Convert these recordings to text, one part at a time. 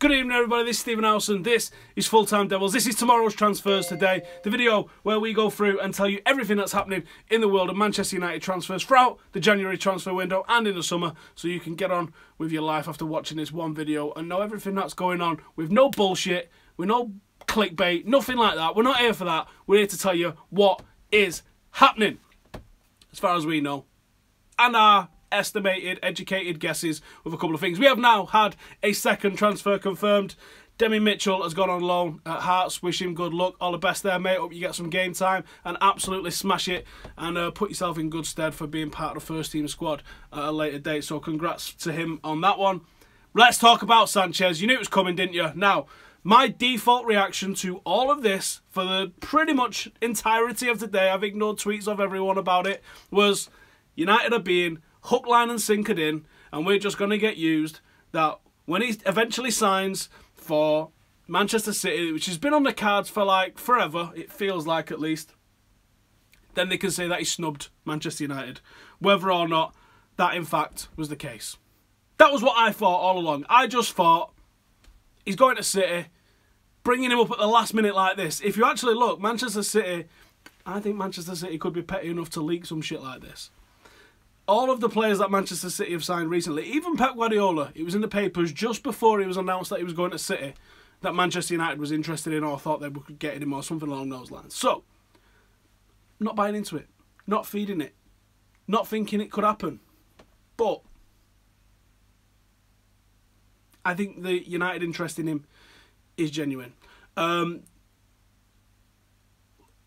Good evening everybody, this is Stephen Howson, this is Full Time Devils, this is tomorrow's transfers today, the video where we go through and tell you everything that's happening in the world of Manchester United transfers throughout the January transfer window and in the summer, so you can get on with your life after watching this one video and know everything that's going on with no bullshit, with no clickbait, nothing like that. We're not here for that, we're here to tell you what is happening, as far as we know, and our estimated, educated guesses with a couple of things. We have now had a second transfer confirmed. Demi Mitchell has gone on loan at Hearts. Wish him good luck. All the best there, mate. Hope you get some game time and absolutely smash it and put yourself in good stead for being part of the first team squad at a later date. So congrats to him on that one. Let's talk about Sanchez. You knew it was coming, didn't you? Now, my default reaction to all of this for the pretty much entirety of the day, I've ignored tweets of everyone about it, was United are being hook, line and sinkered in, and we're just going to get used, that when he eventually signs for Manchester City, which has been on the cards for like forever, it feels like at least, then they can say that he snubbed Manchester United, whether or not that in fact was the case. That was what I thought all along. I just thought, he's going to City, bringing him up at the last minute like this. If you actually look, Manchester City, I think Manchester City could be petty enough to leak some shit like this. All of the players that Manchester City have signed recently, even Pep Guardiola, it was in the papers just before it was announced that he was going to City, that Manchester United was interested in or thought they were getting him or something along those lines. So, not buying into it, not feeding it, not thinking it could happen. But I think the United interest in him is genuine. I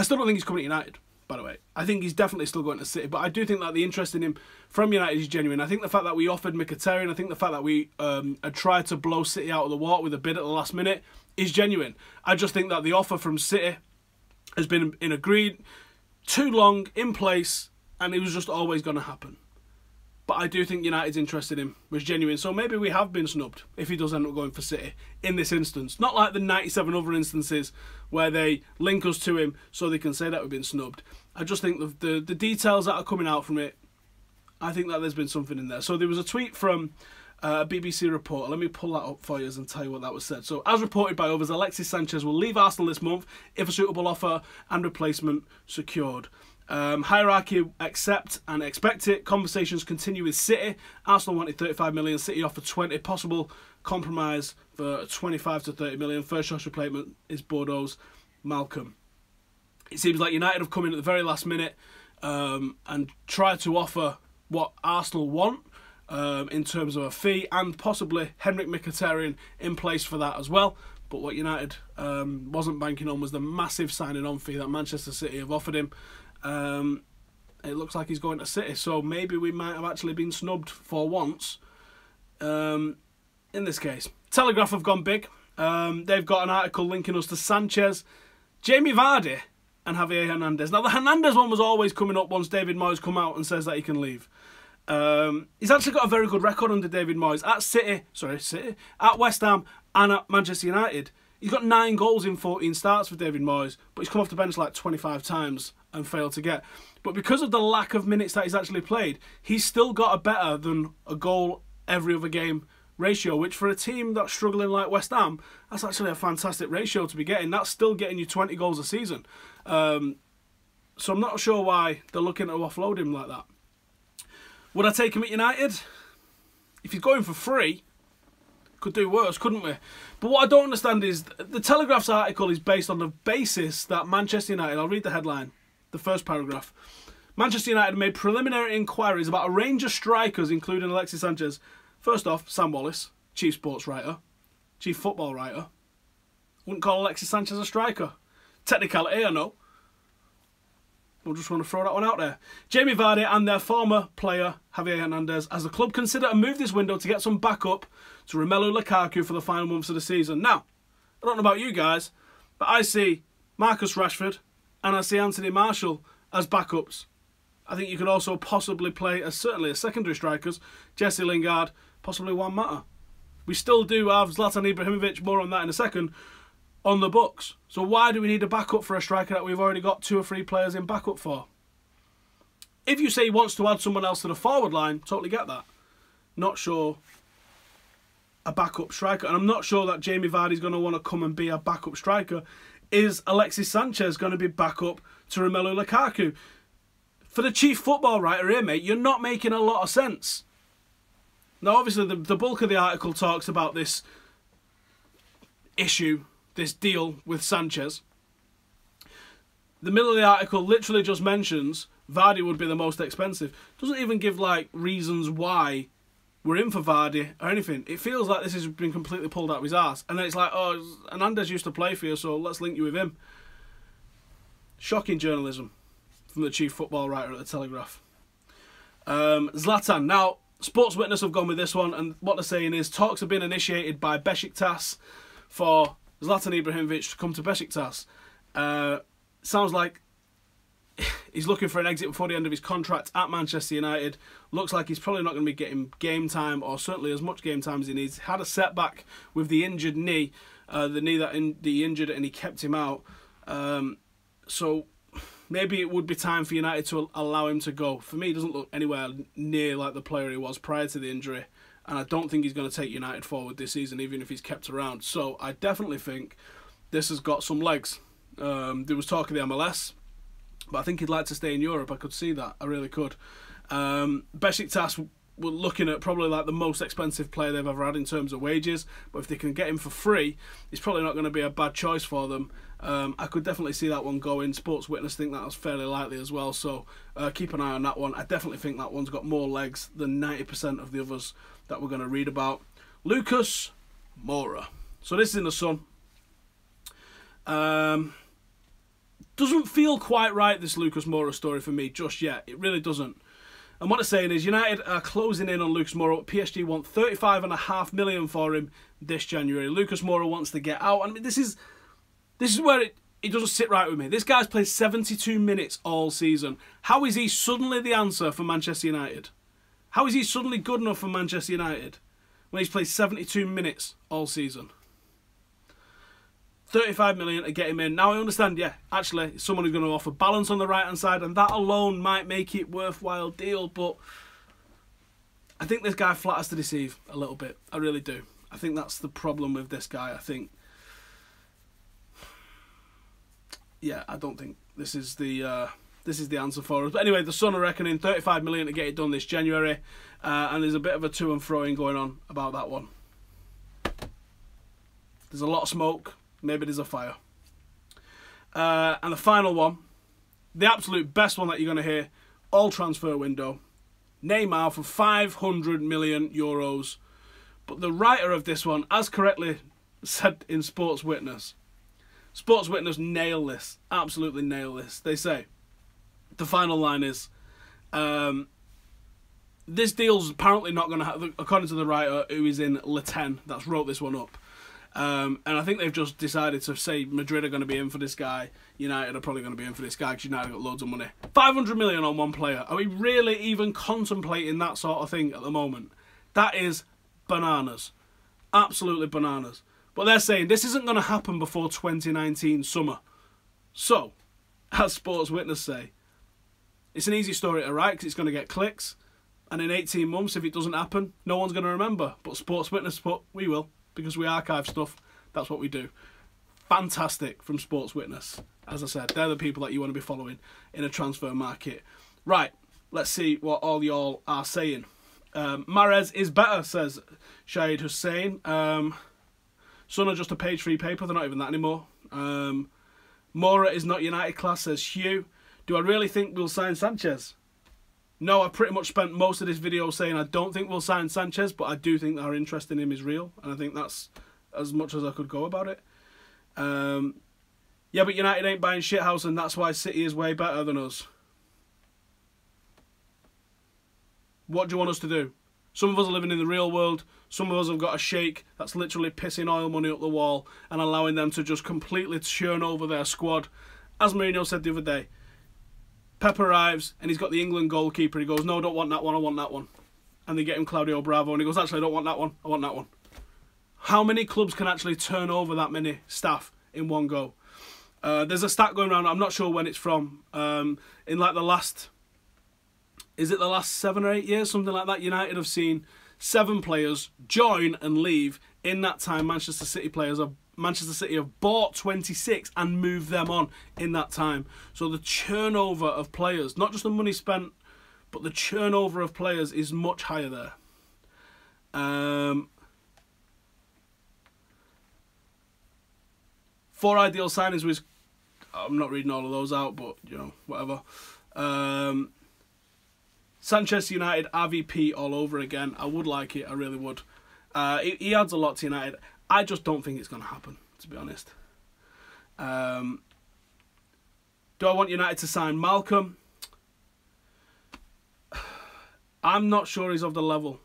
still don't think he's coming to United, by the way. I think he's definitely still going to City, but I do think that the interest in him from United is genuine. I think the fact that we offered Mkhitaryan, I think the fact that we had tried to blow City out of the water with a bid at the last minute is genuine. I just think that the offer from City has been agreed too long, in place, and it was just always going to happen. But I do think United's interest in him was genuine, so maybe we have been snubbed if he does end up going for City in this instance. Not like the 97 other instances where they link us to him so they can say that we've been snubbed. I just think the details that are coming out from it, I think that there's been something in there. So there was a tweet from a BBC reporter. Let me pull that up for you and tell you what that was said. So, as reported by others, Alexis Sanchez will leave Arsenal this month if a suitable offer and replacement secured. Hierarchy accept and expect it. Conversations continue with City. Arsenal wanted 35 million, City offered 20. Possible compromise for 25 to 30 million. First choice replacement is Bordeaux's Malcolm. It seems like United have come in at the very last minute and tried to offer what Arsenal want in terms of a fee, and possibly Henrik Mkhitaryan in place for that as well. But what United wasn't banking on was the massive signing on fee that Manchester City have offered him. It looks like he's going to City, so maybe we might have actually been snubbed for once in this case. Telegraph have gone big. They've got an article linking us to Sanchez, Jamie Vardy and Javier Hernandez. Now the Hernandez one was always coming up once David Moyes come out and says that he can leave. He's actually got a very good record under David Moyes at West Ham and at Manchester United. He's got 9 goals in 14 starts for David Moyes, but he's come off the bench like 25 times and failed to get. But because of the lack of minutes that he's actually played, he's still got a better than a goal every other game ratio, which for a team that's struggling like West Ham, that's actually a fantastic ratio to be getting. That's still getting you 20 goals a season. So I'm not sure why they're looking to offload him like that. Would I take him at United? If he's going for free, could do worse, couldn't we? But what I don't understand is the Telegraph's article is based on the basis that Manchester United, I'll read the headline, the first paragraph. Manchester United made preliminary inquiries about a range of strikers, including Alexis Sanchez. First off, Sam Wallace, chief sports writer, chief football writer, wouldn't call Alexis Sanchez a striker. Technicality, I know. We'll just want to throw that one out there. Jamie Vardy and their former player, Javier Hernandez, as the club consider a move this window to get some backup to Romelu Lukaku for the final months of the season. Now, I don't know about you guys, but I see Marcus Rashford and I see Anthony Martial as backups. I think you could also possibly play as certainly as secondary strikers, Jesse Lingard, possibly Juan Mata. We still do have Zlatan Ibrahimovic, more on that in a second, on the books. So why do we need a backup for a striker that we've already got 2 or 3 players in backup for? If you say he wants to add someone else to the forward line, totally get that. Not sure a backup striker, and I'm not sure that Jamie Vardy's going to want to come and be a backup striker. Is Alexis Sanchez going to be backup to Romelu Lukaku? For the chief football writer here, mate, you're not making a lot of sense. Now, obviously, the bulk of the article talks about this issue, this deal with Sanchez. The middle of the article literally just mentions Vardy would be the most expensive. Doesn't even give, like, reasons why we're in for Vardy or anything. It feels like this has been completely pulled out of his arse. And then it's like, oh, Hernandez used to play for you, so let's link you with him. Shocking journalism from the chief football writer at the Telegraph. Zlatan. Now, Sports Witness have gone with this one, and what they're saying is talks have been initiated by Besiktas for Zlatan Ibrahimovic to come to Besiktas. Sounds like he's looking for an exit before the end of his contract at Manchester United. Looks like he's probably not going to be getting game time, or certainly as much game time as he needs. Had a setback with the injured knee, the knee that he injured and he kept him out. So maybe it would be time for United to allow him to go. For me, he doesn't look anywhere near like the player he was prior to the injury, and I don't think he's going to take United forward this season, even if he's kept around. So I definitely think this has got some legs. There was talk of the MLS, but I think he'd like to stay in Europe. I could see that. I really could. Besiktas were looking at probably like the most expensive player they've ever had in terms of wages, but if they can get him for free, it's probably not going to be a bad choice for them. I could definitely see that one going. Sports Witness think that was fairly likely as well, so keep an eye on that one. I definitely think that one's got more legs than 90% of the others that we're going to read about. Lucas Moura. So this is in the Sun. Doesn't feel quite right, this Lucas Moura story for me just yet. It really doesn't. And what I'm saying is United are closing in on Lucas Moura. PSG want $35.5 million for him this January. Lucas Moura wants to get out. I mean, this is where it doesn't sit right with me. This guy's played 72 minutes all season. How is he suddenly the answer for Manchester United? How is he suddenly good enough for Manchester United when he's played 72 minutes all season? 35 million to get him in. Now I understand, yeah, actually, it's someone who's going to offer balance on the right-hand side, and that alone might make it worthwhile deal, but I think this guy flatters to deceive a little bit. I really do. I think that's the problem with this guy. I think, yeah, I don't think this is the answer for us. But anyway, the Sun are reckoning 35 million to get it done this January, and there's a bit of a to and froing going on about that one. There's a lot of smoke. Maybe there's a fire. And the final one, the absolute best one that you're going to hear, all transfer window. Neymar for 500 million euros. But the writer of this one, as correctly said in Sports Witness nail this. Absolutely nail this. They say, the final line is, this deal's apparently not going to have, according to the writer who is in Le 10, that's wrote this one up. And I think they've just decided to say Madrid are going to be in for this guy. United are probably going to be in for this guy because United got loads of money. 500 million on one player. Are we really even contemplating that sort of thing at the moment? That is bananas. Absolutely bananas. But they're saying this isn't going to happen before 2019 summer. So, as Sports Witness say, it's an easy story to write because it's going to get clicks. And in 18 months, if it doesn't happen, no one's going to remember. But Sports Witness put, we will. Because we archive stuff, that's what we do. Fantastic from Sports Witness. As I said, they're the people that you want to be following in a transfer market. Right, let's see what all y'all are saying. Mahrez is better, says Shahid Hussein. Sun are just a page-free paper, they're not even that anymore. Moura is not United class, says Hugh. Do I really think we'll sign Sanchez? No, I pretty much spent most of this video saying I don't think we'll sign Sanchez, but I do think our interest in him is real, and I think that's as much as I could go about it. Yeah, but United ain't buying shithouse, and that's why City is way better than us. What do you want us to do? Some of us are living in the real world. Some of us have got a sheikh that's literally pissing oil money up the wall and allowing them to just completely churn over their squad. As Mourinho said the other day, Pep arrives and he's got the England goalkeeper. He goes, no, I don't want that one, I want that one. And they get him Claudio Bravo and he goes, actually, I don't want that one, I want that one. How many clubs can actually turn over that many staff in one go? There's a stat going around, I'm not sure when it's from, in like the last, is it the last 7 or 8 years, something like that, United have seen 7 players join and leave. In that time, Manchester City have bought 26 and moved them on in that time. So the turnover of players, not just the money spent, but the turnover of players is much higher there. 4 ideal signings was, I'm not reading all of those out, but, you know, whatever. Sanchez United, RVP all over again. I would like it, I really would. He adds a lot to United. I just don't think it's going to happen, to be honest. Do I want United to sign Malcolm? I'm not sure he's of the level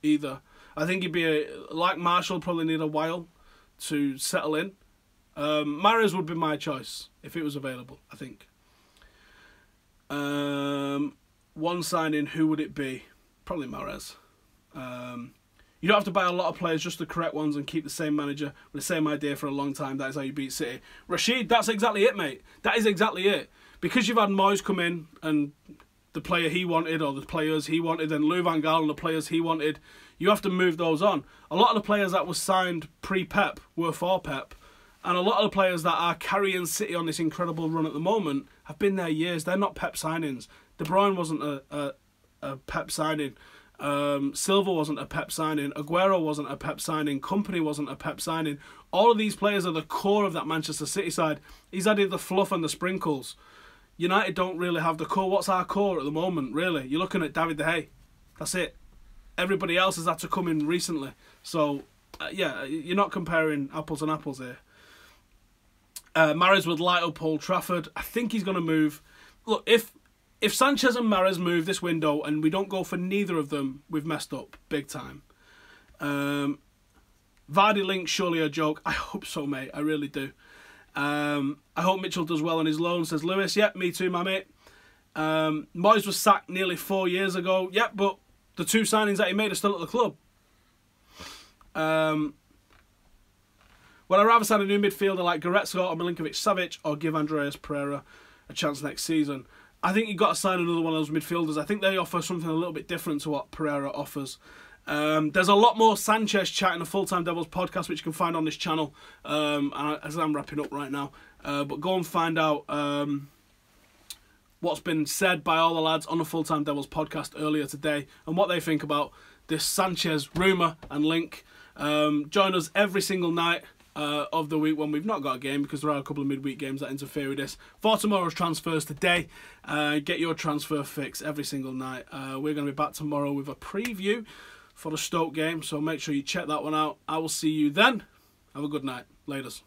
either. I think he'd be, like Marshall, probably need a while to settle in. Mahrez would be my choice if it was available, I think. One signing, who would it be? Probably Mahrez. You don't have to buy a lot of players, just the correct ones, and keep the same manager with the same idea for a long time. That is how you beat City. Rashid, that's exactly it, mate. That is exactly it. Because you've had Moyes come in and the player he wanted, or the players he wanted, and Lou Van Gaal and the players he wanted, you have to move those on. A lot of the players that were signed pre-Pep were for Pep. And a lot of the players that are carrying City on this incredible run at the moment have been there years. They're not Pep signings. De Bruyne wasn't a Pep signing. Silva wasn't a Pep signing. Aguero wasn't a Pep signing. Company wasn't a Pep signing. All of these players are the core of that Manchester City side. He's added the fluff and the sprinkles. United don't really have the core. What's our core at the moment, really? You're looking at David De Gea. That's it. Everybody else has had to come in recently. So, yeah, you're not comparing apples and apples here. Mahrez would light up Old Trafford. I think he's going to move. Look, if Sanchez and Mahrez move this window and we don't go for neither of them, we've messed up big time. Vardy link, surely a joke. I hope so, mate. I really do. I hope Mitchell does well on his loan, says Lewis. Yep, me too, my mate. Moyes was sacked nearly 4 years ago. Yep, but the 2 signings that he made are still at the club. Would I rather sign a new midfielder like Goretzka or Milinkovic-Savic, or give Andreas Pereira a chance next season? I think you've got to sign another one of those midfielders. I think they offer something a little bit different to what Pereira offers. There's a lot more Sanchez chat in the Full-Time Devils podcast, which you can find on this channel, as I'm wrapping up right now. But go and find out what's been said by all the lads on the Full-Time Devils podcast earlier today and what they think about this Sanchez rumour and link. Join us every single night of the week when we've not got a game, because there are a couple of midweek games that interfere with this. For tomorrow's transfers today, get your transfer fix every single night. We're going to be back tomorrow with a preview for the Stoke game, so make sure you check that one out. I will see you then. Have a good night. Laters.